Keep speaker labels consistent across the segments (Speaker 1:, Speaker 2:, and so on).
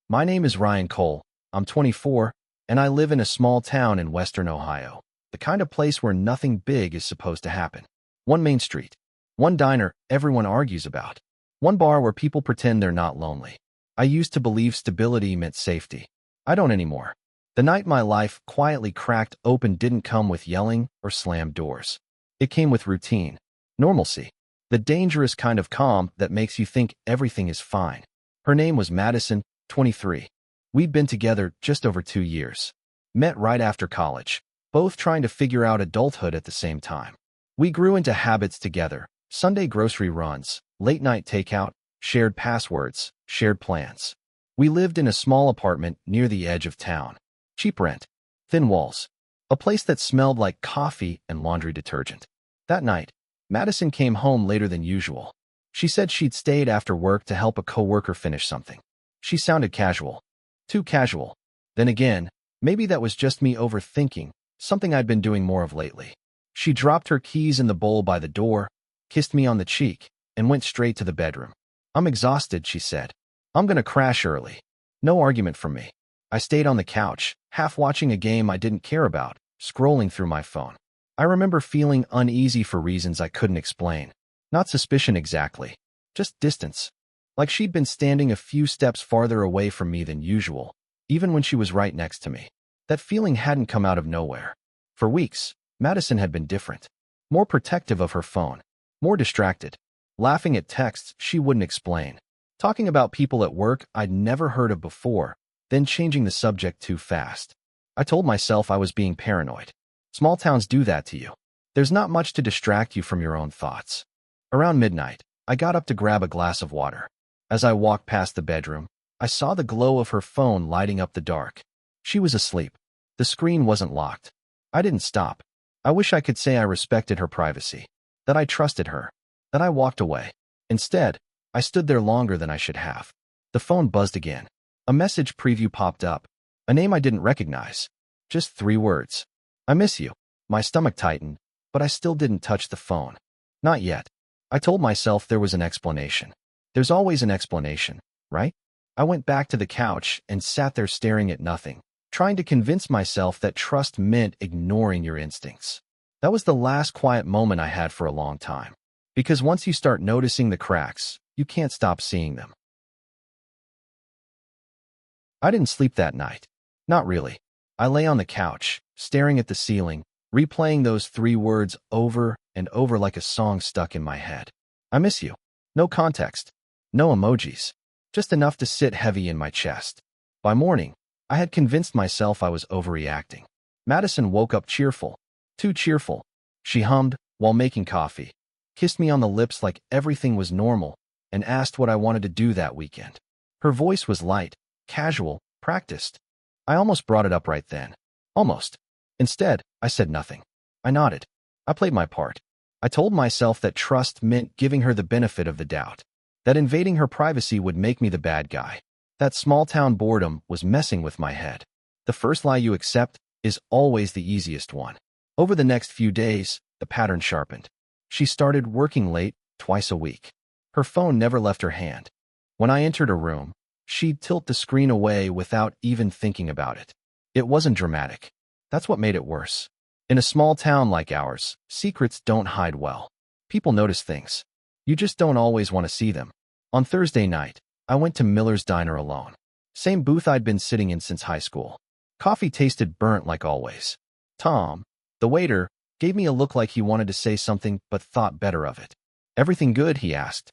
Speaker 1: My name is Ryan Cole. I'm 24, and I live in a small town in western Ohio, the kind of place where nothing big is supposed to happen. One main street, one diner everyone argues about, one bar where people pretend they're not lonely. I used to believe stability meant safety. I don't anymore. The night my life quietly cracked open didn't come with yelling or slammed doors. It came with routine, normalcy, the dangerous kind of calm that makes you think everything is fine. Her name was Madison, 23. We'd been together just over 2 years. Met right after college, both trying to figure out adulthood at the same time. We grew into habits together: Sunday grocery runs, late-night takeout, shared passwords, shared plans. We lived in a small apartment near the edge of town. Cheap rent, thin walls, a place that smelled like coffee and laundry detergent. That night, Madison came home later than usual. She said she'd stayed after work to help a coworker finish something. She sounded casual. Too casual. Then again, maybe that was just me overthinking, something I'd been doing more of lately. She dropped her keys in the bowl by the door, kissed me on the cheek, and went straight to the bedroom. "I'm exhausted," she said. "I'm gonna crash early." No argument from me. I stayed on the couch, half watching a game I didn't care about, scrolling through my phone. I remember feeling uneasy for reasons I couldn't explain. Not suspicion exactly, just distance. Like she'd been standing a few steps farther away from me than usual, even when she was right next to me. That feeling hadn't come out of nowhere. For weeks, Madison had been different. More protective of her phone, more distracted, laughing at texts she wouldn't explain, talking about people at work I'd never heard of before, then changing the subject too fast. I told myself I was being paranoid. Small towns do that to you. There's not much to distract you from your own thoughts. Around midnight, I got up to grab a glass of water. As I walked past the bedroom, I saw the glow of her phone lighting up the dark. She was asleep. The screen wasn't locked. I didn't stop. I wish I could say I respected her privacy, that I trusted her, that I walked away. Instead, I stood there longer than I should have. The phone buzzed again. A message preview popped up. A name I didn't recognize. Just 3 words. "I miss you." My stomach tightened, but I still didn't touch the phone. Not yet. I told myself there was an explanation. There's always an explanation, right? I went back to the couch and sat there staring at nothing, trying to convince myself that trust meant ignoring your instincts. That was the last quiet moment I had for a long time. Because once you start noticing the cracks, you can't stop seeing them. I didn't sleep that night. Not really. I lay on the couch, staring at the ceiling, replaying those 3 words over and over like a song stuck in my head. "I miss you." No context. No emojis. Just enough to sit heavy in my chest. By morning, I had convinced myself I was overreacting. Madison woke up cheerful. Too cheerful. She hummed while making coffee, kissed me on the lips like everything was normal, and asked what I wanted to do that weekend. Her voice was light, casual, practiced. I almost brought it up right then. Almost. Instead, I said nothing. I nodded. I played my part. I told myself that trust meant giving her the benefit of the doubt, that invading her privacy would make me the bad guy. That small-town boredom was messing with my head. The first lie you accept is always the easiest one. Over the next few days, the pattern sharpened. She started working late, twice a week. Her phone never left her hand. When I entered a room, she'd tilt the screen away without even thinking about it. It wasn't dramatic. That's what made it worse. In a small town like ours, secrets don't hide well. People notice things. You just don't always want to see them. On Thursday night, I went to Miller's Diner alone. Same booth I'd been sitting in since high school. Coffee tasted burnt like always. Tom, the waiter, gave me a look like he wanted to say something but thought better of it. "Everything good?" he asked.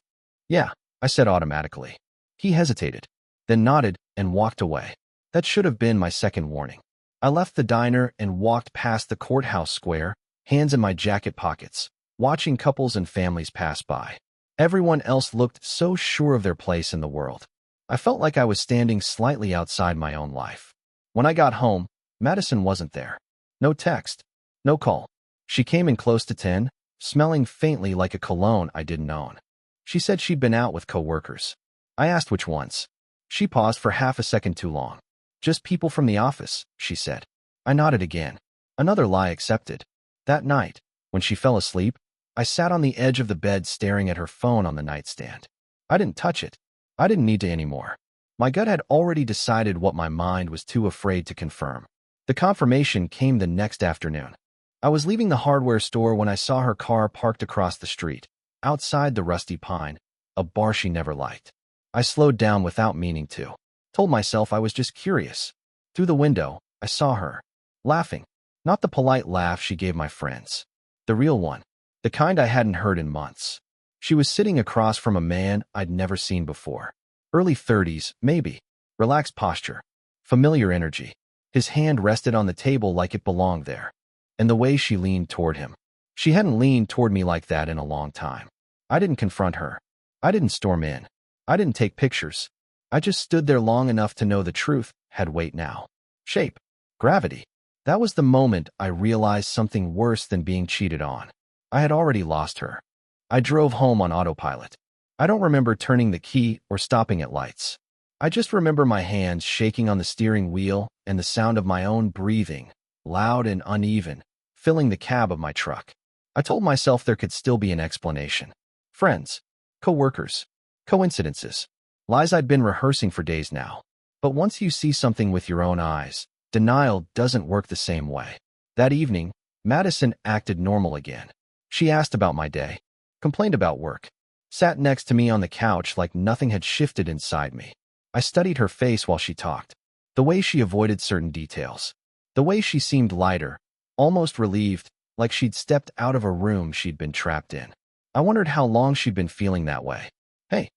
Speaker 1: "Yeah," I said automatically. He hesitated, then nodded and walked away. That should have been my second warning. I left the diner and walked past the courthouse square, hands in my jacket pockets, watching couples and families pass by. Everyone else looked so sure of their place in the world. I felt like I was standing slightly outside my own life. When I got home, Madison wasn't there. No text, no call. She came in close to 10, smelling faintly like a cologne I didn't own. She said she'd been out with coworkers. I asked which ones. She paused for half a second too long. "Just people from the office," she said. I nodded again. Another lie accepted. That night, when she fell asleep, I sat on the edge of the bed staring at her phone on the nightstand. I didn't touch it. I didn't need to anymore. My gut had already decided what my mind was too afraid to confirm. The confirmation came the next afternoon. I was leaving the hardware store when I saw her car parked across the street, outside the Rusty Pine, a bar she never liked. I slowed down without meaning to. Told myself I was just curious. Through the window, I saw her, laughing. Not the polite laugh she gave my friends. The real one. The kind I hadn't heard in months. She was sitting across from a man I'd never seen before. Early 30s, maybe. Relaxed posture. Familiar energy. His hand rested on the table like it belonged there. And the way she leaned toward him. She hadn't leaned toward me like that in a long time. I didn't confront her. I didn't storm in. I didn't take pictures. I just stood there long enough to know the truth had weight now. Shape. Gravity. That was the moment I realized something worse than being cheated on. I had already lost her. I drove home on autopilot. I don't remember turning the key or stopping at lights. I just remember my hands shaking on the steering wheel and the sound of my own breathing, loud and uneven, filling the cab of my truck. I told myself there could still be an explanation. Friends, co-workers, coincidences, lies I'd been rehearsing for days now. But once you see something with your own eyes, denial doesn't work the same way. That evening, Madison acted normal again. She asked about my day, complained about work, sat next to me on the couch like nothing had shifted inside me. I studied her face while she talked, the way she avoided certain details, the way she seemed lighter, almost relieved, like she'd stepped out of a room she'd been trapped in. I wondered how long she'd been feeling that way. Hey,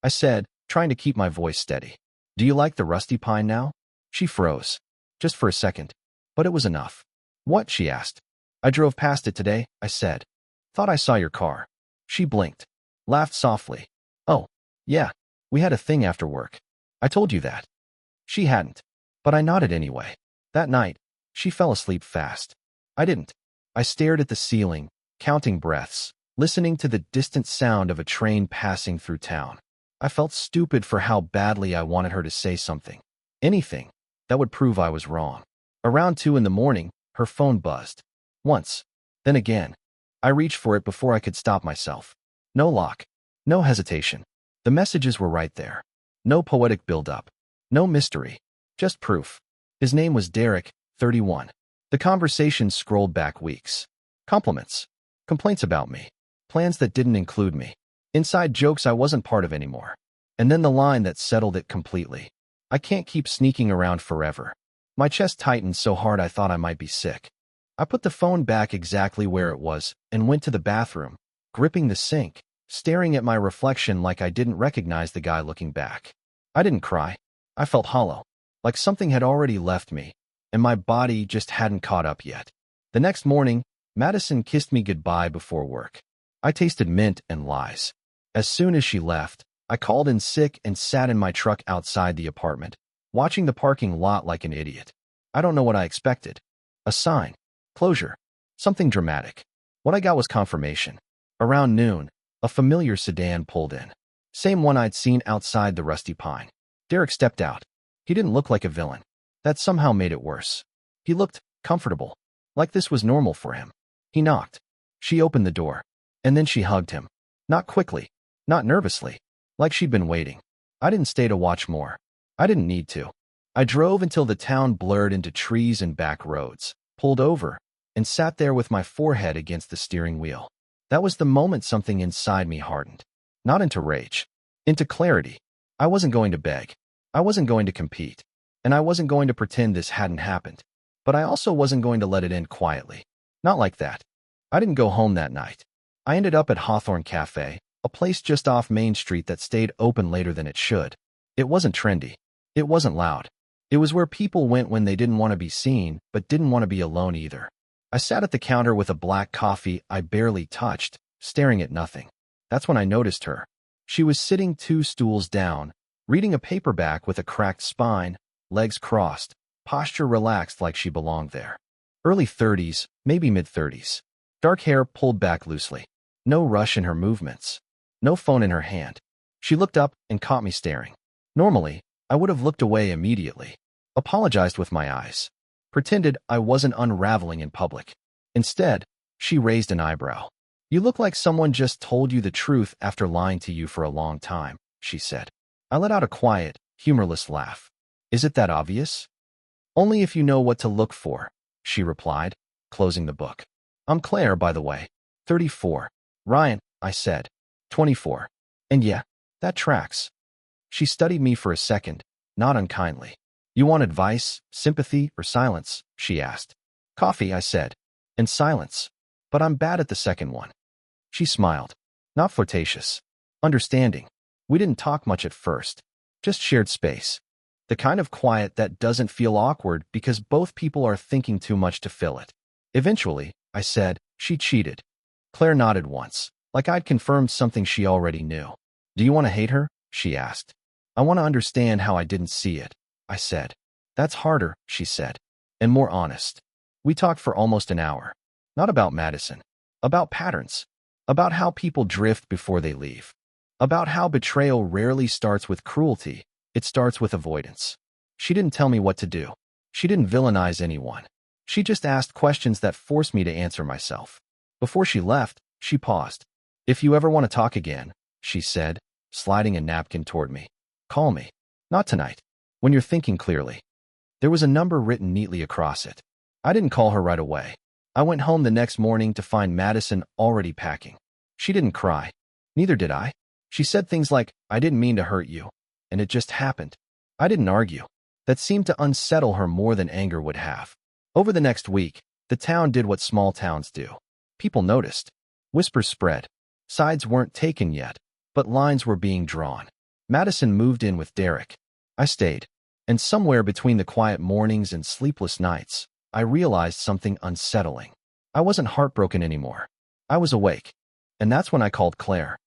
Speaker 1: I said, trying to keep my voice steady. Do you like the Rusty Pine now? She froze. Just for a second. But it was enough. What? She asked. I drove past it today, I said. Thought I saw your car. She blinked. Laughed softly. Oh, yeah. We had a thing after work. I told you that. She hadn't. But I nodded anyway. That night, she fell asleep fast. I didn't. I stared at the ceiling, counting breaths, listening to the distant sound of a train passing through town. I felt stupid for how badly I wanted her to say something. Anything that would prove I was wrong. Around 2 in the morning, her phone buzzed. Once. Then again. I reached for it before I could stop myself. No lock. No hesitation. The messages were right there. No poetic build-up. No mystery. Just proof. His name was Derek, 31. The conversation scrolled back weeks. Compliments. Complaints about me. Plans that didn't include me. Inside jokes I wasn't part of anymore. And then the line that settled it completely. I can't keep sneaking around forever. My chest tightened so hard I thought I might be sick. I put the phone back exactly where it was and went to the bathroom, gripping the sink, staring at my reflection like I didn't recognize the guy looking back. I didn't cry. I felt hollow, like something had already left me, and my body just hadn't caught up yet. The next morning, Madison kissed me goodbye before work. I tasted mint and lies. As soon as she left, I called in sick and sat in my truck outside the apartment, watching the parking lot like an idiot. I don't know what I expected. A sign. Closure. Something dramatic. What I got was confirmation. Around noon, a familiar sedan pulled in. Same one I'd seen outside the Rusty Pine. Derek stepped out. He didn't look like a villain. That somehow made it worse. He looked comfortable, like this was normal for him. He knocked. She opened the door. And then she hugged him. Not quickly. Not nervously. Like she'd been waiting. I didn't stay to watch more. I didn't need to. I drove until the town blurred into trees and back roads, pulled over, and sat there with my forehead against the steering wheel. That was the moment something inside me hardened. Not into rage. Into clarity. I wasn't going to beg. I wasn't going to compete. And I wasn't going to pretend this hadn't happened. But I also wasn't going to let it end quietly. Not like that. I didn't go home that night. I ended up at Hawthorne Cafe, a place just off Main Street that stayed open later than it should. It wasn't trendy. It wasn't loud. It was where people went when they didn't want to be seen, but didn't want to be alone either. I sat at the counter with a black coffee I barely touched, staring at nothing. That's when I noticed her. She was sitting 2 stools down, reading a paperback with a cracked spine, legs crossed, posture relaxed like she belonged there. Early 30s, maybe mid-30s. Dark hair pulled back loosely. No rush in her movements. No phone in her hand. She looked up and caught me staring. Normally, I would have looked away immediately. Apologized with my eyes. Pretended I wasn't unraveling in public. Instead, she raised an eyebrow. You look like someone just told you the truth after lying to you for a long time, she said. I let out a quiet, humorless laugh. Is it that obvious? Only if you know what to look for, she replied, closing the book. I'm Claire, by the way. 34. Ryan, I said. 24. And yeah, that tracks. She studied me for a second, not unkindly. You want advice, sympathy, or silence? She asked. Coffee, I said. And silence. But I'm bad at the second one. She smiled. Not flirtatious. Understanding. We didn't talk much at first. Just shared space. The kind of quiet that doesn't feel awkward because both people are thinking too much to fill it. Eventually, I said, she cheated. Claire nodded once, like I'd confirmed something she already knew. Do you want to hate her? She asked. I want to understand how I didn't see it, I said. That's harder, she said, and more honest. We talked for almost an hour. Not about Madison. About patterns. About how people drift before they leave. About how betrayal rarely starts with cruelty. It starts with avoidance. She didn't tell me what to do. She didn't villainize anyone. She just asked questions that forced me to answer myself. Before she left, she paused. If you ever want to talk again, she said, sliding a napkin toward me, call me. Not tonight. When you're thinking clearly. There was a number written neatly across it. I didn't call her right away. I went home the next morning to find Madison already packing. She didn't cry. Neither did I. She said things like, I didn't mean to hurt you. And it just happened. I didn't argue. That seemed to unsettle her more than anger would have. Over the next week, the town did what small towns do. People noticed. Whispers spread. Sides weren't taken yet, but lines were being drawn. Madison moved in with Derek. I stayed. And somewhere between the quiet mornings and sleepless nights, I realized something unsettling. I wasn't heartbroken anymore. I was awake. And that's when I called Claire.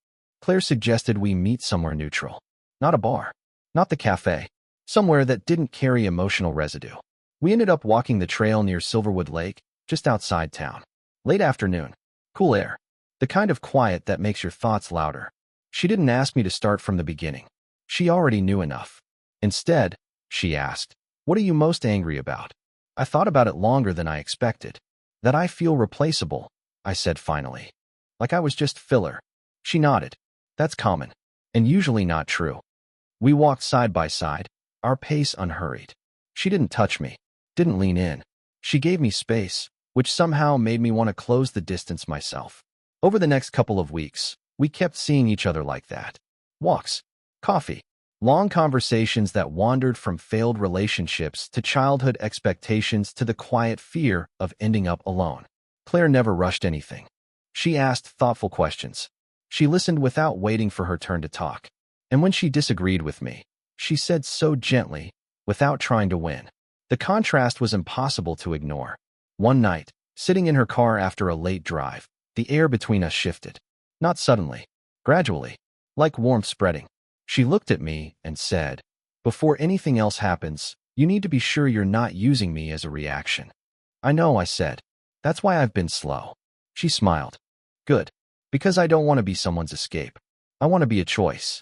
Speaker 1: Claire suggested we meet somewhere neutral. Not a bar. Not the cafe. Somewhere that didn't carry emotional residue. We ended up walking the trail near Silverwood Lake, just outside town. Late afternoon. Cool air. The kind of quiet that makes your thoughts louder. She didn't ask me to start from the beginning. She already knew enough. Instead, she asked, what are you most angry about? I thought about it longer than I expected. That I feel replaceable, I said finally. Like I was just filler. She nodded. That's common. And usually not true. We walked side by side, our pace unhurried. She didn't touch me, didn't lean in. She gave me space, which somehow made me want to close the distance myself. Over the next couple of weeks, we kept seeing each other like that. Walks, coffee, long conversations that wandered from failed relationships to childhood expectations to the quiet fear of ending up alone. Claire never rushed anything. She asked thoughtful questions. She listened without waiting for her turn to talk. And when she disagreed with me, she said so gently, without trying to win. The contrast was impossible to ignore. One night, sitting in her car after a late drive, the air between us shifted. Not suddenly, gradually, like warmth spreading. She looked at me and said, before anything else happens, you need to be sure you're not using me as a reaction. I know, I said. That's why I've been slow. She smiled. Good. Because I don't want to be someone's escape. I want to be a choice.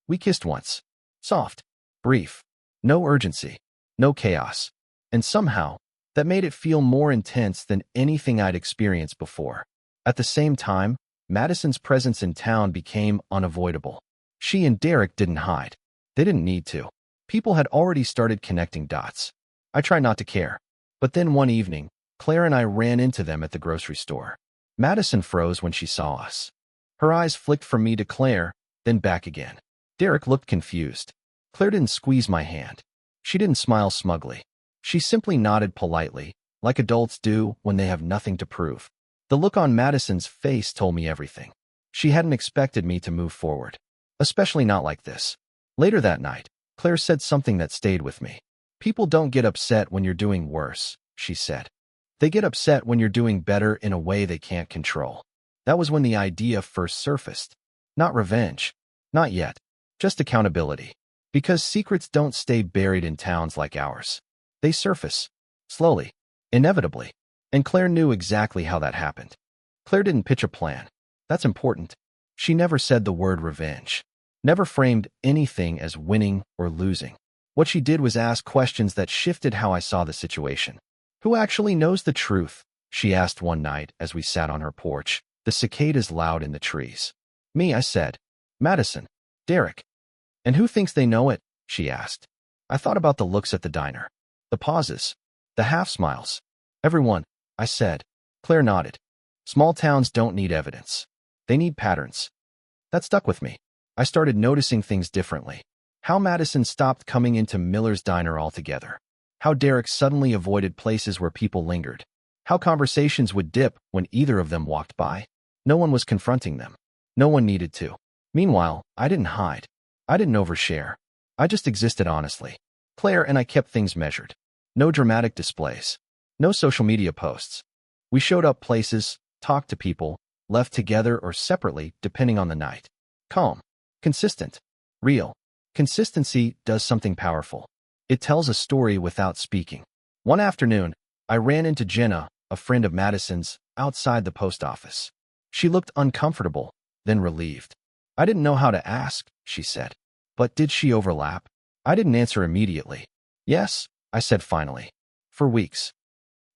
Speaker 1: We kissed once. Soft. Brief. No urgency. No chaos. And somehow, that made it feel more intense than anything I'd experienced before. At the same time, Madison's presence in town became unavoidable. She and Derek didn't hide. They didn't need to. People had already started connecting dots. I tried not to care. But then one evening, Claire and I ran into them at the grocery store. Madison froze when she saw us. Her eyes flicked from me to Claire, then back again. Derek looked confused. Claire didn't squeeze my hand. She didn't smile smugly. She simply nodded politely, like adults do when they have nothing to prove. The look on Madison's face told me everything. She hadn't expected me to move forward. Especially not like this. Later that night, Claire said something that stayed with me. People don't get upset when you're doing worse, she said. They get upset when you're doing better in a way they can't control. That was when the idea first surfaced. Not revenge. Not yet. Just accountability. Because secrets don't stay buried in towns like ours. They surface. Slowly. Inevitably. And Claire knew exactly how that happened. Claire didn't pitch a plan. That's important. She never said the word revenge. Never framed anything as winning or losing. What she did was ask questions that shifted how I saw the situation. Who actually knows the truth? She asked one night as we sat on her porch, the cicadas loud in the trees. Me, I said. Madison. Derek. And who thinks they know it? she asked. I thought about the looks at the diner, the pauses, the half-smiles. Everyone, I said. Claire nodded. Small towns don't need evidence. They need patterns. That stuck with me. I started noticing things differently. How Madison stopped coming into Miller's diner altogether. How Derek suddenly avoided places where people lingered. How conversations would dip when either of them walked by. No one was confronting them. No one needed to. Meanwhile, I didn't hide. I didn't overshare. I just existed honestly. Claire and I kept things measured. No dramatic displays. No social media posts. We showed up places, talked to people, left together or separately depending on the night. Calm. Consistent. Real. Consistency does something powerful. It tells a story without speaking. One afternoon, I ran into Jenna, a friend of Madison's, outside the post office. She looked uncomfortable, then relieved. I didn't know how to ask, she said. But did she overlap? I didn't answer immediately. Yes, I said finally. For weeks.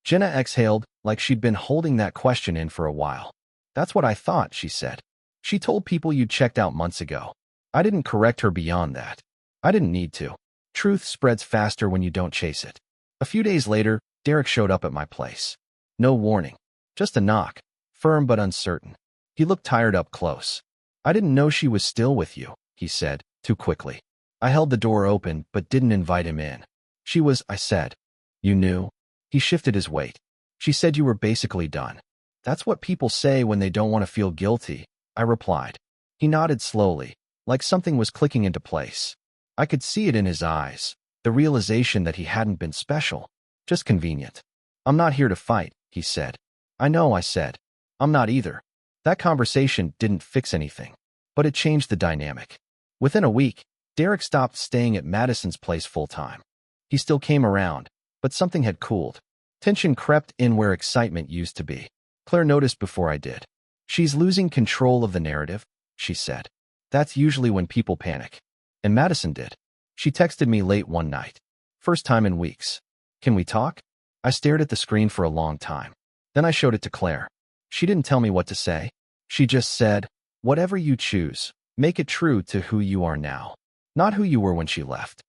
Speaker 1: Jenna exhaled like she'd been holding that question in for a while. That's what I thought, she said. She told people you checked out months ago. I didn't correct her beyond that. I didn't need to. Truth spreads faster when you don't chase it. A few days later, Derek showed up at my place. No warning. Just a knock. Firm but uncertain. He looked tired up close. I didn't know she was still with you, he said, too quickly. I held the door open but didn't invite him in. She was, I said. You knew? He shifted his weight. She said you were basically done. That's what people say when they don't want to feel guilty, I replied. He nodded slowly, like something was clicking into place. I could see it in his eyes, the realization that he hadn't been special, just convenient. I'm not here to fight, he said. I know, I said. I'm not either. That conversation didn't fix anything, but it changed the dynamic. Within a week, Derek stopped staying at Madison's place full-time. He still came around, but something had cooled. Tension crept in where excitement used to be. Claire noticed before I did. She's losing control of the narrative, she said. That's usually when people panic. And Madison did. She texted me late one night. First time in weeks. Can we talk? I stared at the screen for a long time. Then I showed it to Claire. She didn't tell me what to say. She just said, whatever you choose, make it true to who you are now, not who you were when she left.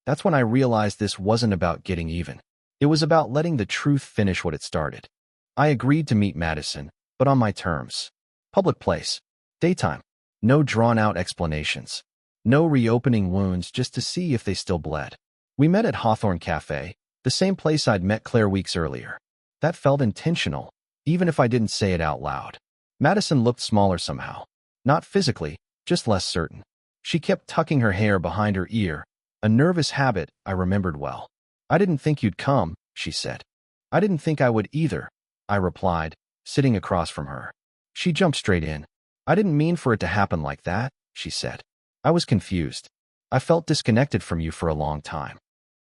Speaker 1: That's when I realized this wasn't about getting even. It was about letting the truth finish what it started. I agreed to meet Madison, but on my terms. Public place. Daytime. No drawn-out explanations. No reopening wounds just to see if they still bled. We met at Hawthorne Cafe, the same place I'd met Claire weeks earlier. That felt intentional, even if I didn't say it out loud. Madison looked smaller somehow. Not physically, just less certain. She kept tucking her hair behind her ear, a nervous habit I remembered well. I didn't think you'd come, she said. I didn't think I would either, I replied, sitting across from her. She jumped straight in. I didn't mean for it to happen like that, she said. I was confused. I felt disconnected from you for a long time.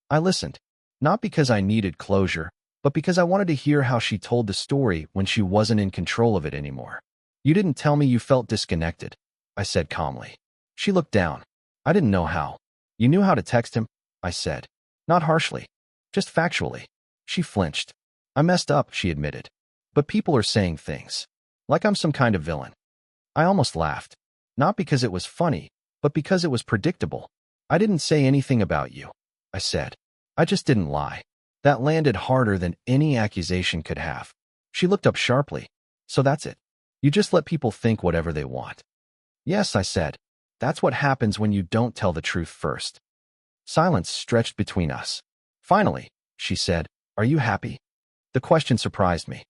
Speaker 1: I listened, not because I needed closure, but because I wanted to hear how she told the story when she wasn't in control of it anymore. You didn't tell me you felt disconnected, I said calmly. She looked down. I didn't know how. You knew how to text him, I said. Not harshly, just factually. She flinched. I messed up, she admitted. But people are saying things. Like I'm some kind of villain. I almost laughed. Not because it was funny, but because it was predictable. I didn't say anything about you, I said. I just didn't lie. That landed harder than any accusation could have. She looked up sharply. So that's it. You just let people think whatever they want. Yes, I said. That's what happens when you don't tell the truth first. Silence stretched between us. Finally, she said, are you happy? The question surprised me.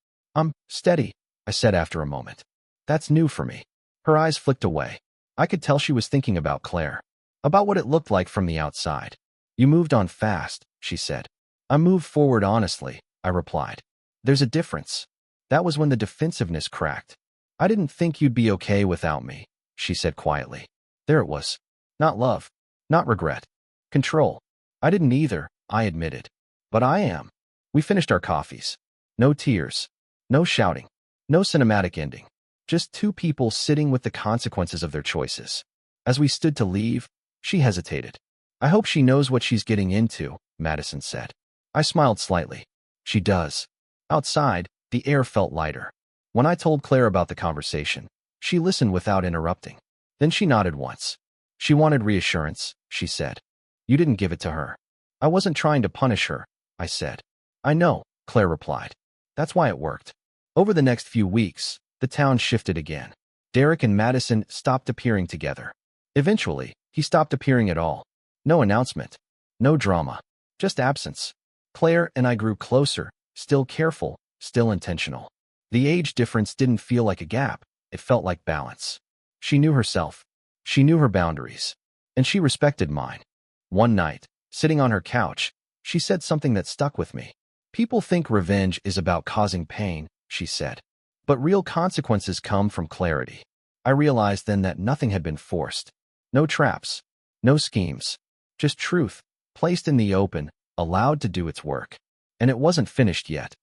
Speaker 1: Steady, I said after a moment. That's new for me. Her eyes flicked away. I could tell she was thinking about Claire. About what it looked like from the outside. You moved on fast, she said. I moved forward honestly, I replied. There's a difference. That was when the defensiveness cracked. I didn't think you'd be okay without me, she said quietly. There it was. Not love. Not regret. Control. I didn't either, I admitted. But I am. We finished our coffees. No tears. No shouting. No cinematic ending. Just two people sitting with the consequences of their choices. As we stood to leave, she hesitated. I hope she knows what she's getting into, Madison said. I smiled slightly. She does. Outside, the air felt lighter. When I told Claire about the conversation, she listened without interrupting. Then she nodded once. She wanted reassurance, she said. You didn't give it to her. I wasn't trying to punish her, I said. I know, Claire replied. That's why it worked. Over the next few weeks, the town shifted again. Derek and Madison stopped appearing together. Eventually, he stopped appearing at all. No announcement. No drama. Just absence. Claire and I grew closer, still careful, still intentional. The age difference didn't feel like a gap. It felt like balance. She knew herself. She knew her boundaries. And she respected mine. One night, sitting on her couch, she said something that stuck with me. People think revenge is about causing pain, she said. But real consequences come from clarity. I realized then that nothing had been forced. No traps. No schemes. Just truth, placed in the open, allowed to do its work. And it wasn't finished yet.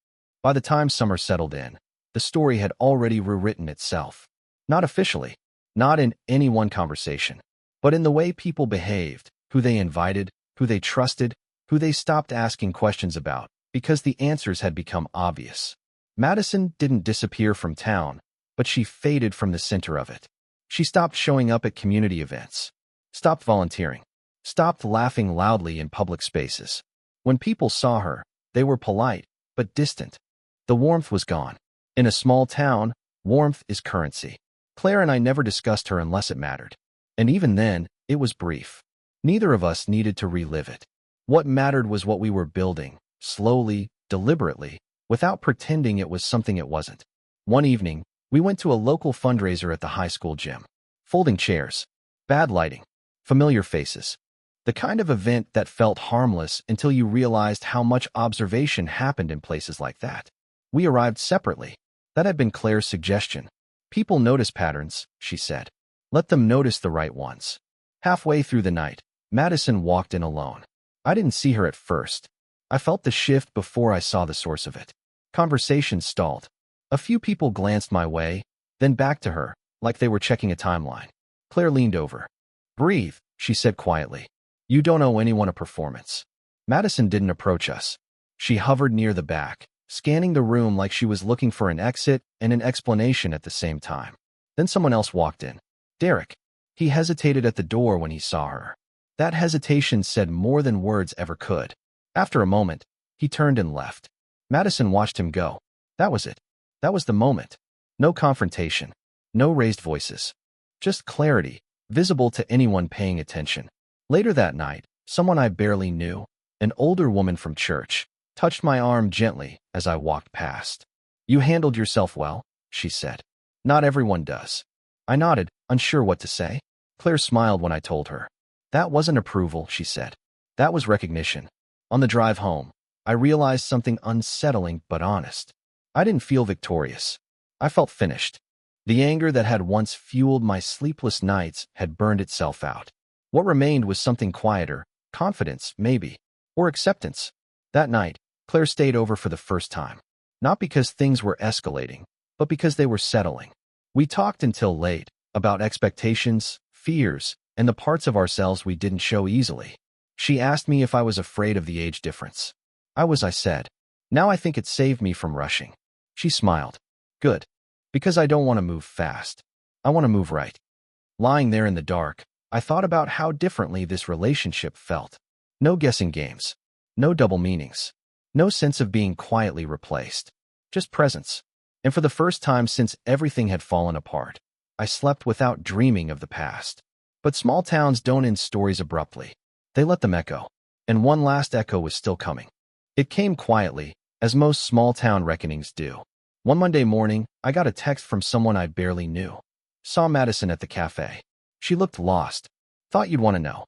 Speaker 1: By the time summer settled in, the story had already rewritten itself. Not officially. Not in any one conversation. But in the way people behaved, who they invited, who they trusted, who they stopped asking questions about, because the answers had become obvious. Madison didn't disappear from town, but she faded from the center of it. She stopped showing up at community events, stopped volunteering, stopped laughing loudly in public spaces. When people saw her, they were polite, but distant. The warmth was gone. In a small town, warmth is currency. Claire and I never discussed her unless it mattered. And even then, it was brief. Neither of us needed to relive it. What mattered was what we were building, slowly, deliberately, without pretending it was something it wasn't. One evening, we went to a local fundraiser at the high school gym. Folding chairs, bad lighting, familiar faces. The kind of event that felt harmless until you realized how much observation happened in places like that. We arrived separately. That had been Claire's suggestion. People notice patterns, she said. Let them notice the right ones. Halfway through the night, Madison walked in alone. I didn't see her at first. I felt the shift before I saw the source of it. Conversation stalled. A few people glanced my way, then back to her, like they were checking a timeline. Claire leaned over. Breathe, she said quietly. You don't owe anyone a performance. Madison didn't approach us. She hovered near the back, scanning the room like she was looking for an exit and an explanation at the same time. Then someone else walked in. Derek. He hesitated at the door when he saw her. That hesitation said more than words ever could. After a moment, he turned and left. Madison watched him go. That was it. That was the moment. No confrontation. No raised voices. Just clarity, visible to anyone paying attention. Later that night, someone I barely knew, an older woman from church, touched my arm gently as I walked past. You handled yourself well, she said. Not everyone does. I nodded, unsure what to say. Claire smiled when I told her. That wasn't approval, she said. That was recognition. On the drive home, I realized something unsettling but honest. I didn't feel victorious. I felt finished. The anger that had once fueled my sleepless nights had burned itself out. What remained was something quieter, confidence, maybe, or acceptance. That night, Claire stayed over for the first time. Not because things were escalating, but because they were settling. We talked until late, about expectations, fears, and the parts of ourselves we didn't show easily. She asked me if I was afraid of the age difference. I was, I said. Now I think it saved me from rushing. She smiled. Good. Because I don't want to move fast. I want to move right. Lying there in the dark, I thought about how differently this relationship felt. No guessing games. No double meanings. No sense of being quietly replaced. Just presence. And for the first time since everything had fallen apart, I slept without dreaming of the past. But small towns don't end stories abruptly. They let them echo. And one last echo was still coming. It came quietly, as most small-town reckonings do. One Monday morning, I got a text from someone I barely knew. Saw Madison at the cafe. She looked lost. Thought you'd want to know.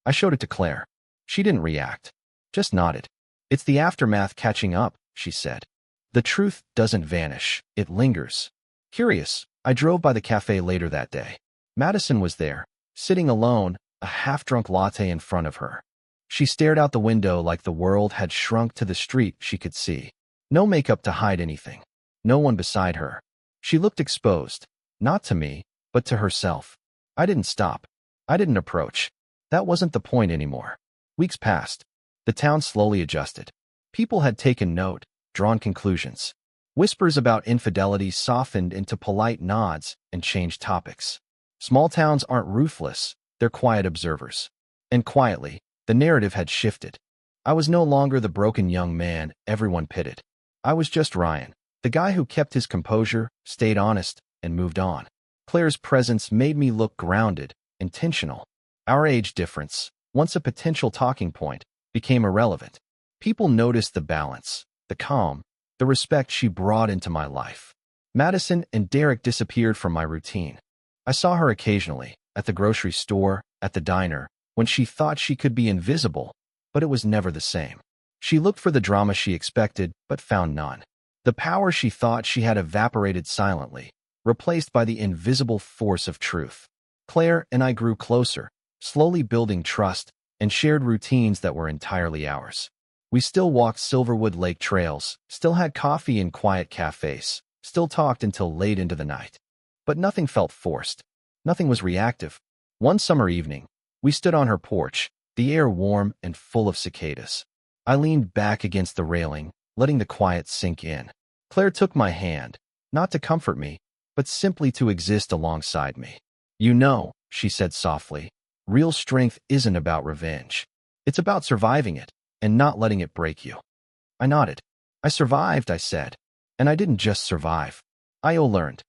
Speaker 1: I showed it to Claire. She didn't react. Just nodded. It's the aftermath catching up, she said. The truth doesn't vanish. It lingers. Curious, I drove by the cafe later that day. Madison was there, sitting alone, a half-drunk latte in front of her. She stared out the window like the world had shrunk to the street she could see. No makeup to hide anything. No one beside her. She looked exposed, not to me, but to herself. I didn't stop. I didn't approach. That wasn't the point anymore. Weeks passed. The town slowly adjusted. People had taken note, drawn conclusions. Whispers about infidelity softened into polite nods and changed topics. Small towns aren't ruthless, they're quiet observers. And quietly, The narrative had shifted. I was no longer the broken young man everyone pitied. I was just Ryan, the guy who kept his composure, stayed honest, and moved on. Claire's presence made me look grounded, intentional. Our age difference, once a potential talking point, became irrelevant. People noticed the balance, the calm, the respect she brought into my life. Madison and Derek disappeared from my routine. I saw her occasionally, at the grocery store, at the diner, when she thought she could be invisible, but it was never the same. She looked for the drama she expected, but found none. The power she thought she had evaporated silently, replaced by the invisible force of truth. Claire and I grew closer, slowly building trust, and shared routines that were entirely ours. We still walked Silverwood Lake trails, still had coffee in quiet cafes, still talked until late into the night. But nothing felt forced. Nothing was reactive. One summer evening, we stood on her porch, the air warm and full of cicadas. I leaned back against the railing, letting the quiet sink in. Claire took my hand, not to comfort me, but simply to exist alongside me. "You know," she said softly, "real strength isn't about revenge. It's about surviving it and not letting it break you." I nodded. "I survived," I said. "And I didn't just survive. I learned."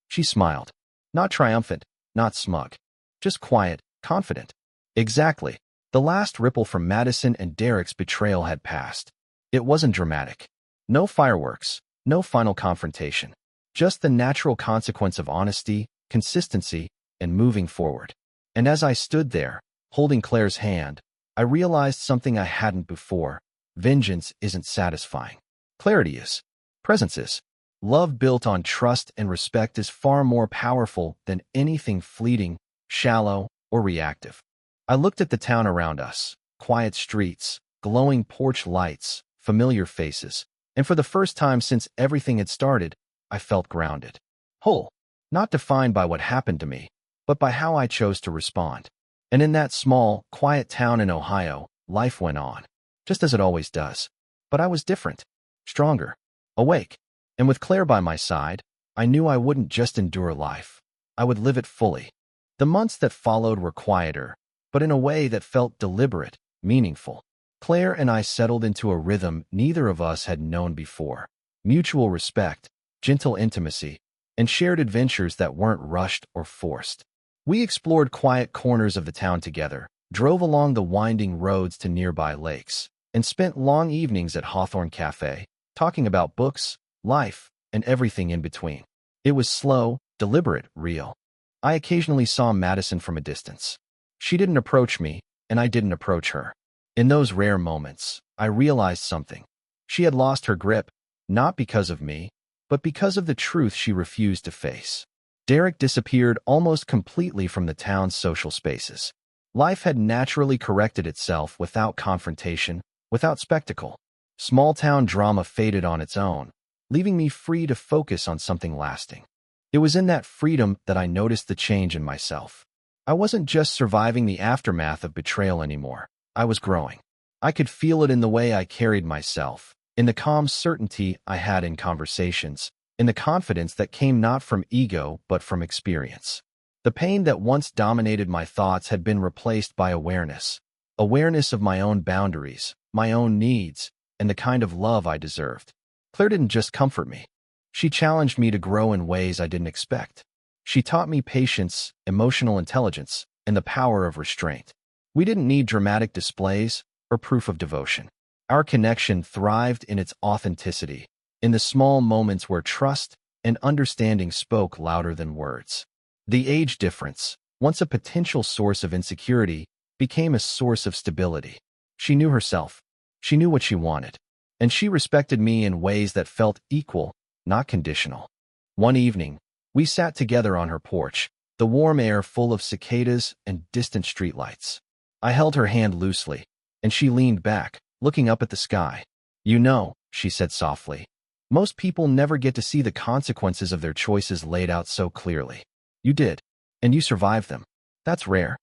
Speaker 1: She smiled. Not triumphant, not smug. Just quiet, confident. Exactly. The last ripple from Madison and Derek's betrayal had passed. It wasn't dramatic. No fireworks, no final confrontation. Just the natural consequence of honesty, consistency, and moving forward. And as I stood there, holding Claire's hand, I realized something I hadn't before. Vengeance isn't satisfying. Clarity is. Presence is. Love built on trust and respect is far more powerful than anything fleeting, shallow, or reactive. I looked at the town around us, quiet streets, glowing porch lights, familiar faces, and for the first time since everything had started, I felt grounded. Whole. Not defined by what happened to me, but by how I chose to respond. And in that small, quiet town in Ohio, life went on, just as it always does. But I was different, stronger, awake. And with Claire by my side, I knew I wouldn't just endure life. I would live it fully. The months that followed were quieter, but in a way that felt deliberate, meaningful. Claire and I settled into a rhythm neither of us had known before. Mutual respect, gentle intimacy, and shared adventures that weren't rushed or forced. We explored quiet corners of the town together, drove along the winding roads to nearby lakes, and spent long evenings at Hawthorne Cafe, talking about books, life, and everything in between. It was slow, deliberate, real. I occasionally saw Madison from a distance. She didn't approach me, and I didn't approach her. In those rare moments, I realized something. She had lost her grip, not because of me, but because of the truth she refused to face. Derek disappeared almost completely from the town's social spaces. Life had naturally corrected itself without confrontation, without spectacle. Small-town drama faded on its own, leaving me free to focus on something lasting. It was in that freedom that I noticed the change in myself. I wasn't just surviving the aftermath of betrayal anymore. I was growing. I could feel it in the way I carried myself, in the calm certainty I had in conversations, in the confidence that came not from ego but from experience. The pain that once dominated my thoughts had been replaced by awareness. Awareness of my own boundaries, my own needs, and the kind of love I deserved. Claire didn't just comfort me. She challenged me to grow in ways I didn't expect. She taught me patience, emotional intelligence, and the power of restraint. We didn't need dramatic displays or proof of devotion. Our connection thrived in its authenticity, in the small moments where trust and understanding spoke louder than words. The age difference, once a potential source of insecurity, became a source of stability. She knew herself. She knew what she wanted. And she respected me in ways that felt equal, not conditional. One evening, we sat together on her porch, the warm air full of cicadas and distant streetlights. I held her hand loosely, and she leaned back, looking up at the sky. "You know," she said softly, "most people never get to see the consequences of their choices laid out so clearly. You did, and you survived them. That's rare."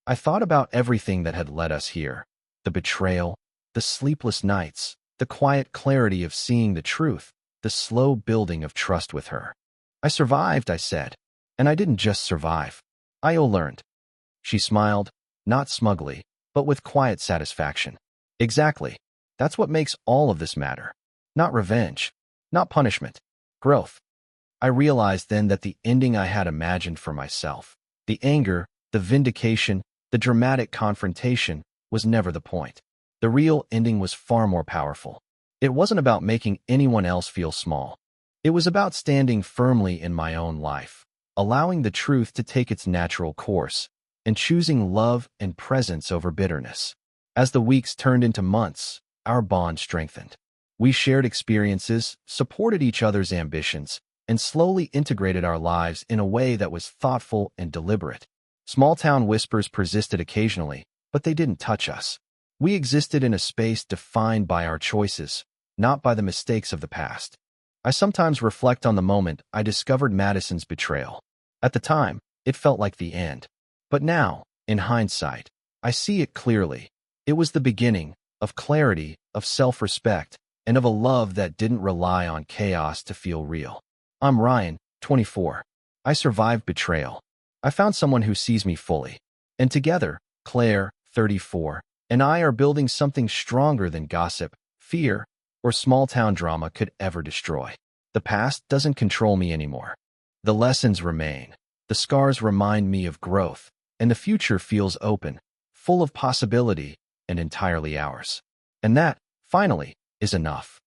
Speaker 1: I thought about everything that had led us here. The betrayal, the sleepless nights, the quiet clarity of seeing the truth, the slow building of trust with her. "I survived," I said, "and I didn't just survive. I learned." She smiled, not smugly, but with quiet satisfaction. Exactly. That's what makes all of this matter. Not revenge, not punishment, growth. I realized then that the ending I had imagined for myself, the anger, the vindication, the dramatic confrontation, was never the point. The real ending was far more powerful. It wasn't about making anyone else feel small. It was about standing firmly in my own life, allowing the truth to take its natural course, and choosing love and presence over bitterness. As the weeks turned into months, our bond strengthened. We shared experiences, supported each other's ambitions, and slowly integrated our lives in a way that was thoughtful and deliberate. Small-town whispers persisted occasionally, but they didn't touch us. We existed in a space defined by our choices, not by the mistakes of the past. I sometimes reflect on the moment I discovered Madison's betrayal. At the time, it felt like the end. But now, in hindsight, I see it clearly. It was the beginning of clarity, of self-respect, and of a love that didn't rely on chaos to feel real. I'm Ryan, 24. I survived betrayal. I found someone who sees me fully. And together, Claire, 34, and I are building something stronger than gossip, fear, or small-town drama could ever destroy. The past doesn't control me anymore. The lessons remain. The scars remind me of growth, and the future feels open, full of possibility, and entirely ours. And that, finally, is enough.